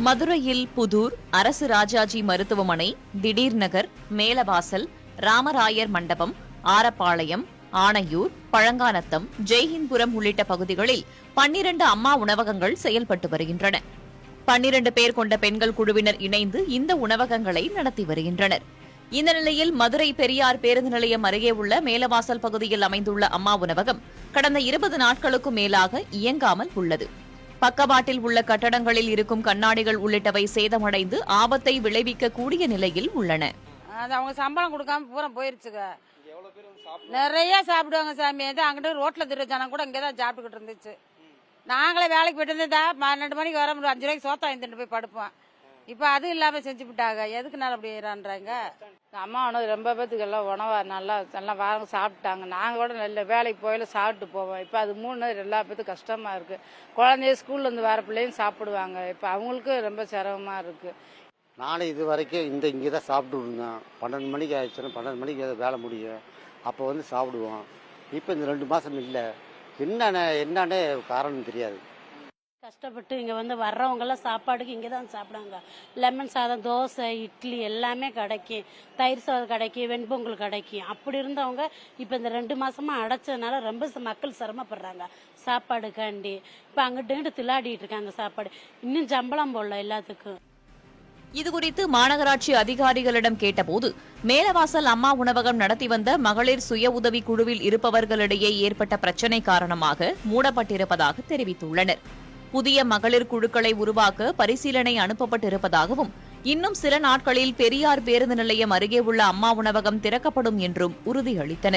மதுரையில் புதூர், அரசு ராஜாஜி மருத்துவமனை, திடீர் நகர், மேலவாசல், ராமராயர் மண்டபம், ஆரப்பாளையம், ஆணையூர், பழங்காநத்தம், ஜெய்ஹிந்த்புரம் உள்ளிட்ட பகுதிகளில் 12 அம்மா உணவகங்கள் செயல்பட்டு வருகின்றன. 12 பேர் கொண்ட பெண்கள் குழுவினர் இணைந்து இந்த உணவகங்களை நடத்தி வருகின்றனர். இந்த நிலையில் மதுரை பெரியார் பேருந்து நிலையம் அருகே உள்ள மேலவாசல் பகுதியில் அமைந்துள்ள அம்மா உணவகம் கடந்த 20 நாட்களுக்கும் மேலாக இயங்காமல் உள்ளது. பக்கவாட்டில் உள்ள கட்டடங்களில் இருக்கும் கண்ணாடிகள் உள்ளிட்டவை சேதமடைந்து ஆபத்தை விளைவிக்கக்கூடிய நிலையில் உள்ளன. அவங்க சம்பளம் கொடுக்காம பூரா போயிருச்சுங்க. நிறைய சாப்பிடுவாங்க சாமி. அங்கிட்ட ரோட்ல திரு ஜனம் கூட இங்கதான் சாப்பிட்டுக்கிட்டு இருந்துச்சு. நாங்களே வேலைக்கு போயிட்டு இருந்தேன். 12 மணிக்கு வர 5 ரூபாய்க்கு சோத்தா வாங்கிட்டு போய் படுப்போம். இப்ப அது இல்லாம செஞ்சு விட்டாங்க. எதுக்குனால அப்படி ஏறான்றாங்க. அம்மா உணவு ரொம்ப பேத்துக்கு எல்லாம் உணவா நல்லா வாங்க சாப்பிட்டாங்க. நாங்க கூட நல்ல வேலைக்கு போயில சாப்பிட்டு போவோம். இப்ப அது 3 நாள் எல்லா பேத்துக்கும் கஷ்டமா இருக்கு. குழந்தைய ஸ்கூல்ல இருந்து வர பிள்ளையும் சாப்பிடுவாங்க. இப்ப அவங்களுக்கு ரொம்ப சிரமமா இருக்கு. நானும் இது வரைக்கும் இங்கே தான் சாப்பிட்டு இருந்தோம். 12 மணிக்கு ஆயிடுச்சுன்னா 12 மணிக்கு வேலை முடியும். அப்போ வந்து சாப்பிடுவோம். இப்போ இந்த 2 மாதம் இல்லை. என்னன்னே காரணம் தெரியாது. கஷ்டப்பட்டு இங்கே வந்து வர்றவங்கெல்லாம் சாப்பாடுக்கு இங்கே தான் சாப்பிடுவாங்க. லெமன் சாதம், தோசை, இட்லி எல்லாமே கிடைக்கும். தயிர் சாதம் கிடைக்கும், வெண்பொங்கல் கிடைக்கும். அப்படி இருந்தவங்க இப்போ இந்த 2 மாசமா அடைச்சதுனால ரொம்ப மக்கள் சிரமப்படுறாங்க சாப்பாடுக்காண்டி. இப்போ அங்கிட்டு தில்லாடிட்டு இருக்காங்க சாப்பாடு. இன்னும் சம்பளம் போடல எல்லாத்துக்கும். இதுகுறித்து மாநகராட்சி அதிகாரிகளிடம் கேட்டபோது மேலவாசல் அம்மா உணவகம் நடத்தி வந்த மகளிர் சுய உதவி குழுவில் இருப்பவர்களிடையே ஏற்பட்ட பிரச்சினை காரணமாக மூடப்பட்டிருப்பதாக தெரிவித்துள்ளனர். புதிய மகளிர் குழுக்களை உருவாக்க பரிசீலனை அனுப்பப்பட்டிருப்பதாகவும் இன்னும் சில நாட்களில் பெரியார் பேருந்து நிலையம் அருகே உள்ள அம்மா உணவகம் திறக்கப்படும் என்றும் உறுதியளித்தனர்.